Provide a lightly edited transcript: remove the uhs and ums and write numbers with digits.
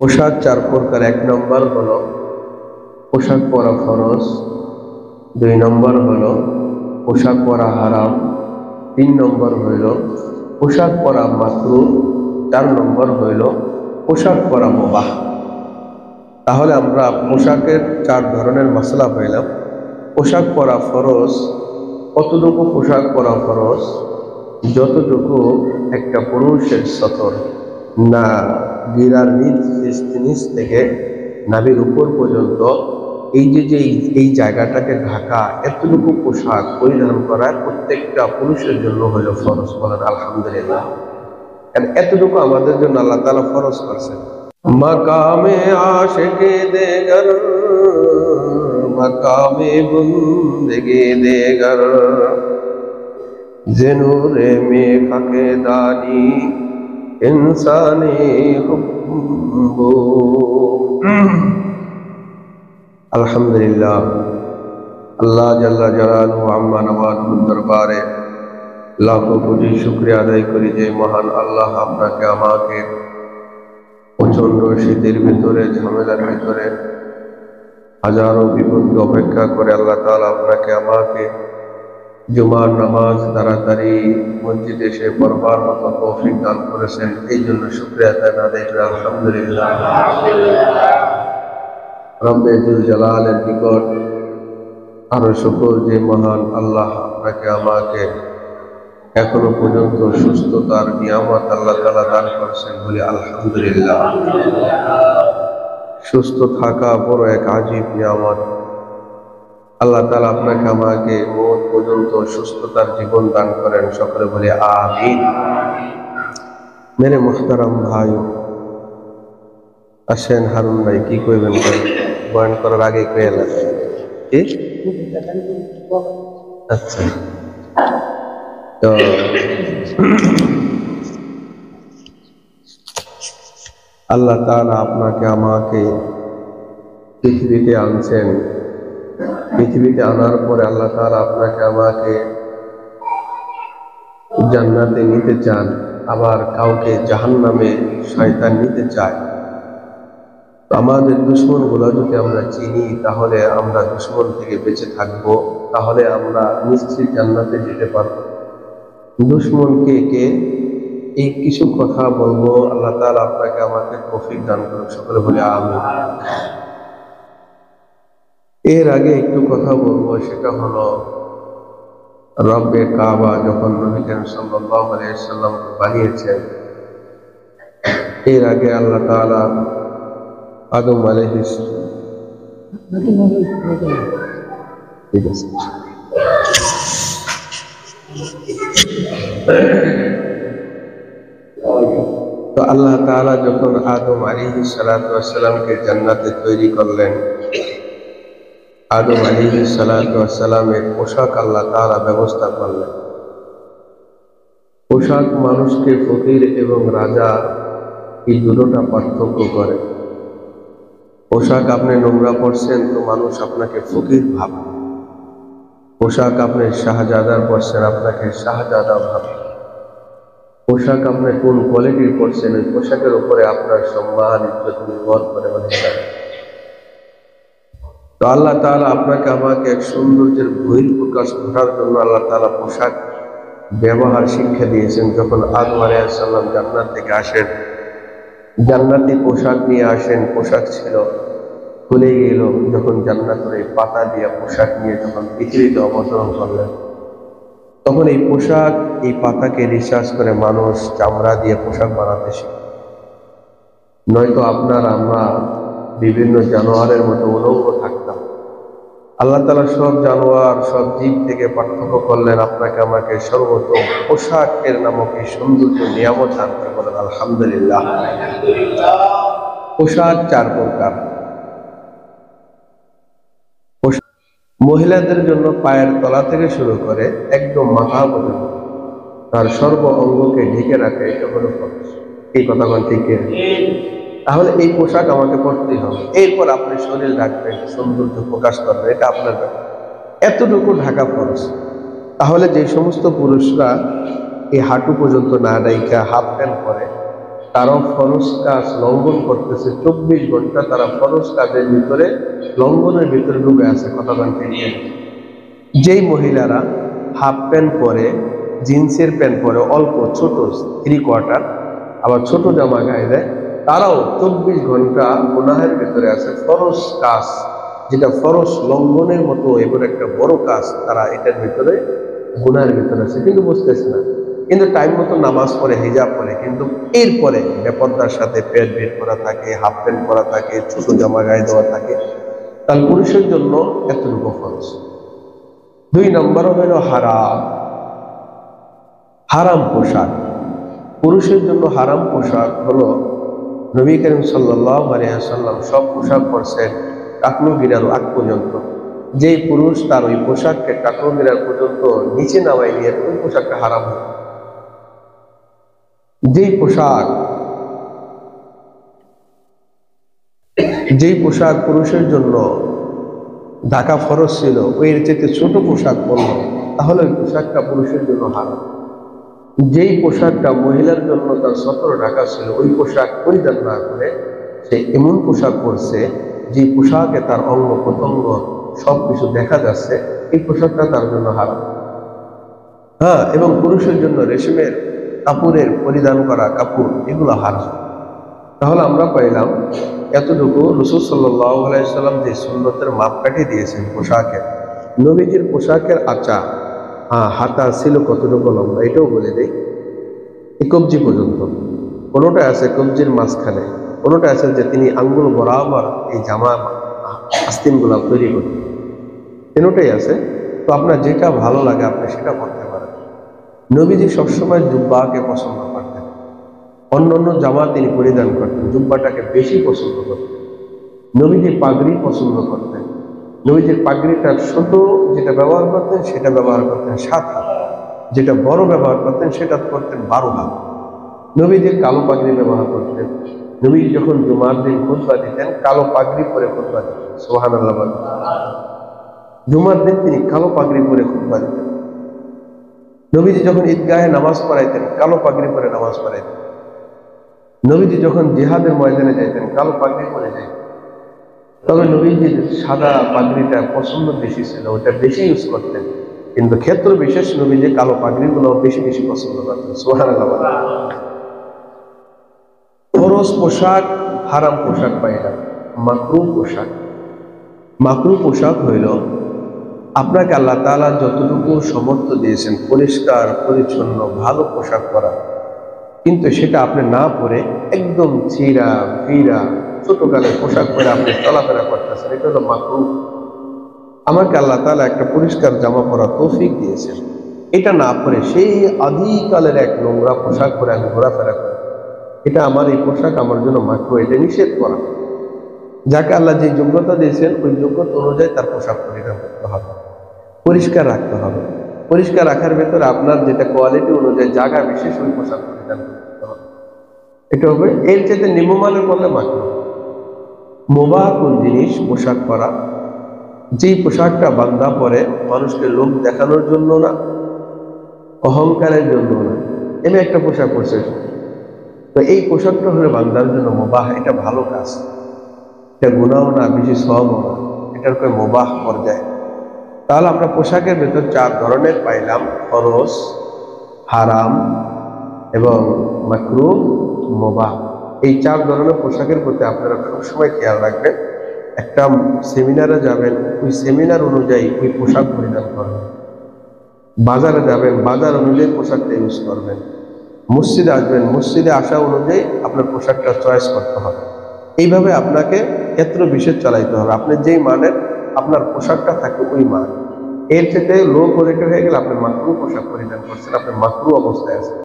পোশাক চার প্রকার। 1 নম্বর হলো পোশাক পরা ফরজ, 2 নম্বর হলো পোশাক পরা হারাম, 3 নম্বর হইল পোশাক পরা মাকরুহ, 4 নম্বর হইল পোশাক পরা মুবাহ। তাহলে আমরা পোশাকের 4 ধরনের মাসলা পাইলাম। পোশাক পরা ফরজ, কতটুকু পোশাক পরা ফরজ? যতটুকু একটা পুরুষের সতর না গিরার নিচ থেকে নাভির উপর পর্যন্ত এই জায়গাটাকে ঢাকা, এতটুকু পোশাক পরিধান করা প্রত্যেকটা পুরুষের জন্য হইল ফরজ। বলেন আলহামদুলিল্লাহ। এতটুকু আমাদের জন্য আল্লাহ তাআলা ফরজ করছেন। মাকামে আশিকে দেগর, মাকামে বন্দেগি দেগর, জেনুরে মে খাকে দানি ইনসানি হুব্বু। আলহামদুলিল্লাহ। আল্লাহ জাল্লা জালালুহু আম্মা নওয়াজুর দরবারে লাখো কোটি শুকরিয়া আদায় করি যে মহান আল্লাহ আপনাকে আমাকে প্রচন্ড শীতের ভিতরে, ঝামেলার ভিতরে, হাজারো বিপদকে অপেক্ষা করে আল্লাহ তাআলা আপনাকে আমাকে জুমার নামাজ তাড়াতাড়ি মসজিদে এসে পড়বার মতো তৌফিক দান করেছেন। এই জন্য শুকরিয়া আদায় করি আলহামদুলিল্লাহ। রব্বে জুল জালালের নিকট আরো শুকর যে মহান আল্লাহ আপনাকে আমাকে এখনো পর্যন্ত সুস্থতার নিয়ামত আল্লাহ তাআলা দান করেছেন বলে আলহামদুলিল্লাহ। সুস্থ থাকা বড় এক আজীব নিয়ামত। আল্লাহ তাআলা আপনাকে আমাকে মওত পর্যন্ত সুস্থতার জীবন দান করেন, সকলে বলে আমিন। মেরে মুহতারাম ভাই, আসেন হারুন ভাই, কি কইবেন? বয়ান করার আগে কয়ে এলেন কি? আচ্ছা, তো আল্লাহ তাআলা আপনাকে আমাকে পৃথিবীতে আনছেন। পৃথিবীতে আনার পরে আল্লাহ তাআলা আপনাকে আমাকে জান্নাতে নিতে চান, আবার কাউকে জাহান্নামে শয়তান নিতে চায়। তো আমাদের দুশ্মন গুলা যদি আমরা চিনি, তাহলে আমরা দুশ্মন থেকে বেঁচে থাকবো, তাহলে আমরা নিশ্চিত জান্নাতে যেতে পারবো। দুশ্মন কে কে, এই কিছু কথা বলবো। আল্লাহ তাআলা আপনাকে আমাকে তৌফিক দান করুন, সকলে বলে আমিন। এর আগে একটু কথা বলবো, সেটা হলো রব্বে কাবা যখন নবী করিম সাল্লাল্লাহু আলাইহি ওয়াসাল্লাম বানিয়েছেন, এর আগে আল্লাহ তাআলা আদম আলাইহিস ঠিক আছে, তো আল্লাহ তাআলা যখন আদম আলাইহিস সালাতু ওয়াস সালামকে জান্নাতে তৈরি করলেন, আদম আলাইহিস সালাতু ওয়াস সালামের পোশাক আল্লাহ তাআলা ব্যবস্থা করলেন। পোশাক মানুষকে ফকির এবং রাজা এই দুটোটা পার্থক্য করে। পোশাক আপনি নোংরা পরছেন তো মানুষ আপনাকে ফকির ভাবে, পোশাক আপনি শাহজাদার পরছেন আপনাকে শাহজাদা ভাবে। পোশাক আপনি কোন কোয়ালিটির পরছেন, ওই পোশাকের উপরে আপনার সম্মান ইজ্জত নির্ভর করে। তো আল্লাহ তাআলা আপনাকে আমাকে এক সৌন্দর্যের বহিঃপ্রকাশ ঘটার জন্য আল্লাহ তাআলা পোশাক ব্যবহার শিক্ষা দিয়েছেন। যখন আদম আলাইহিস সালাম জান্নাত থেকে আসেন, জান্নাতি পোশাক নিয়ে আসেন, পোশাক ছিল খুলে গেল। যখন জান্নাতের পাতা দিয়ে পোশাক নিয়ে যখন পৃথিবীতে অবতরণ করলেন, তখন এই পোশাক, এই পাতাকে রিসার্চ করে মানুষ চামড়া দিয়ে পোশাক বানাতে শিখে। নয়তো আপনার আমরা বিভিন্ন জানোয়ারের মতো উলঙ্গ থাকতাম। আল্লাহ তাআলা সব জানোয়ার, সব জীব থেকে পার্থক্য করলেন, আপনাকে আমাকে সর্বোত্তম পোশাকের নামক এই সৌন্দর্য নিয়ামত দান করে। বলেন আলহামদুলিল্লাহ। পোশাক 4 প্রকার। মহিলাদের জন্য পায়ের তলা থেকে শুরু করে একদম মাথা পর্যন্ত তার সর্ব অঙ্গকে ঢেকে রাখে, এটা হলো ফরজ। এই কথাগণ ঠিক? তাহলে এই পোশাক আমাকে পরতেই হবে। এরপর আপনি শরীর রাখবেন, সৌন্দর্য প্রকাশ করবেন, এটা আপনার ব্যাপার। এতটুকু ঢাকা ফরজ। তাহলে যে সমস্ত পুরুষরা এই হাঁটু পর্যন্ত না ডাইকা হাফ প্যান্ট পরে, তারাও ফরজ কাজ লঙ্ঘন করতেছে, 24 ঘন্টা তারা ফরজ কাজের ভিতরে লঙ্ঘনের ভিতরে ডুবে আছে। কথা বলতে নিয়ে যেই মহিলারা হাফ প্যান্ট পরে, জিন্সের প্যান্ট পরে, অল্প ছোট 3/4, আবার ছোট জামা গায়ে দেয়, তারাও 24 ঘন্টা গুনাহের ভিতরে আছে। ফরজ কাজ যেটা ফরজ লঙ্ঘনের মতো এবার একটা বড় কাজ, তারা এটার ভিতরে গুনাহের ভিতরে আছে, কিন্তু বুঝতেছে না। কিন্তু টাইম মতো নামাজ পড়ে, হিজাব পরে, কিন্তু এরপরে বেপরদার সাথে পেট বের করা থাকে, হাফ প্যান্ট পরা থাকে, ছোট জামা গায়ে দেওয়া থাকে। তাহলে পুরুষের জন্য এতটুকু ফরজ। 2 নম্বর হলো হারাম। হারাম পোশাক পুরুষের জন্য হারাম পোশাক হলো, নবী করিম সাল্লাল্লাহু আলাইহি ওয়াসাল্লাম সব পোশাক পরছেন টাকনু গিরার আগ পর্যন্ত। যেই পুরুষ তার ওই পোশাককে টাকনু গিরার পর্যন্ত নিচে নামাই নিয়ে, ওই পোশাকটা হারাম হয়। যেই পোশাক পুরুষের জন্য ঢাকা ফরজ ছিল, ওই চেয়ে ছোট পোশাক পরল, তাহলে ওই পোশাকটা পুরুষের জন্য হারাম। যেই পোশাকটা মহিলার জন্য তার সতর ঢাকা ছিল, ওই পোশাক পরিধান না করে সে এমন পোশাক পরছে যে পোশাকে তার অঙ্গ প্রত্যঙ্গ সবকিছু দেখা যাচ্ছে, এই পোশাকটা তার জন্য হারাম। হ্যাঁ, এবং পুরুষের জন্য রেশমের কাপড়ের পরিধান করা কাপড়, এগুলো হারাম। তাহলে আমরা পাইলাম এতটুকু, রাসূল সাল্লাল্লাহু আলাইহি সাল্লাম যে সুন্নতের মাপকাঠি দিয়েছেন পোশাকের। নবীজির পোশাকের হাতা ছিল কতটুকু লম্বা, এটাও বলে দেই। এই কবজি পর্যন্ত, কোনোটা আছে কবজির মাঝখানে, কোনোটা আছে যে তিনি আঙ্গুল বরাবর এই জামা আস্তিনগুলা তৈরি করতেন, তিনটাই আছে। তো আপনার যেটা ভালো লাগে আপনি সেটা করতে পারেন। নবীজি সবসময় জুব্বাকে পছন্দ করতেন, অন্য অন্য জামা তিনি পরিধান করতেন, জুব্বাটাকে বেশি পছন্দ করতেন। নবীজি পাগড়ি পছন্দ করতেন। নবীজির পাগড়িটার ছোট যেটা ব্যবহার করতেন সেটা ব্যবহার করতেন 7 হাত, যেটা বড় ব্যবহার করতেন সেটা করতেন 12 হাত। নবীজি কালো পাগড়ি ব্যবহার করতেন। নবী যখন জুমার দিন খুতবা দিতেন, কালো পাগড়ি পরে খুতবা দিতেন। সুবহানাল্লাহ। জুমার দিন তিনি কালো পাগড়ি পরে খুতবা দিতেন। নবীজি যখন ঈদগাহে নামাজ পড়াইতেন, কালো পাগড়ি পরে নামাজ পড়াইতেন। নবীজি যখন জিহাদের ময়দানে যাইতেন, কালো পাগড়ি পরে যাইতেন। তবে নবীজির সাদা পাগড়িটা পছন্দ বেশি ছিল, ওটা বেশি ইউজ করতেন, কিন্তু ক্ষেত্র বিশেষ নবীজি কালো পাগড়িগুলো বেশি বেশি পছন্দ করতেন। সুবহানাল্লাহ। ফরজ পোশাক, হারাম পোশাক পাইলাম। মাকরুহ পোশাক। মাকরুহ পোশাক হইল, আপনাকে আল্লাহ তাআলা যতটুকু সামর্থ্য দিয়েছেন পরিষ্কার পরিচ্ছন্ন ভালো পোশাক পরা, কিন্তু সেটা আপনি না পরে একদম ছিঁড়া ফিরা ছোটকালের পোশাক পরে আপনি চলাফেরা করতেছেন, এটা হলো মাকরুহ। আমাকে আল্লাহ তাআলা একটা পরিষ্কার জামা পরা তৌফিক দিয়েছেন, এটা না পরে সেই আদিকালের এক নোংরা পোশাক পরে আমি ঘোরাফেরা করি, এটা আমার এই পোশাক আমার জন্য মাকরুহ, এটা নিষেধ করা। যাকে আল্লাহ যে যোগ্যতা দিয়েছেন ওই যোগ্যতা অনুযায়ী তার পোশাক পরিধান করতে হবে, পরিষ্কার রাখতে হবে। পরিষ্কার রাখার ভেতরে আপনার যেটা কোয়ালিটি অনুযায়ী জায়গা বিশেষ ওই পোশাক পরিধান করতে হবে, এটা হবে। এর চাইতে নিম্নমানের বললে মাকরুহ। মুবাহ কোন জিনিস? পোশাক পরা, যেই পোশাকটা বান্দা পরে মানুষকে লোক দেখানোর জন্য না, অহংকারের জন্য না, এমনি একটা পোশাক পরছে, তো এই পোশাকটা হলো বান্দার জন্য মুবাহ, এটা ভালো কাজ, এটা গুনাহ না, বেশি সওয়াবও না, এটার কোনো মুবাহ পর্যায়ে। তাহলে আমরা পোশাকের ভেতর 4 ধরনের পাইলাম: ফরজ, হারাম এবং মাকরুহ, মুবাহ। এই 4 ধরনের পোশাকের প্রতি আপনারা সবসময় খেয়াল রাখবেন। একটা সেমিনারে যাবেন, ওই সেমিনার অনুযায়ী ওই পোশাক পরিধান করবেন। বাজারে যাবেন, বাজার অনুযায়ী পোশাকটা ইউজ করবেন। মসজিদে আসবেন, মসজিদে আসা অনুযায়ী আপনার পোশাকটা চয়েস করতে হবে। এইভাবে আপনাকে ক্ষেত্র বিশেষ চালাইতে হবে। আপনি যেই মানের আপনার পোশাকটা থাকে ওই মান, এর থেকে লো কোয়ালিটি হয়ে গেলে আপনি মাকরুহ পোশাক পরিধান করছেন, আপনি মাকরুহ অবস্থায় আছেন।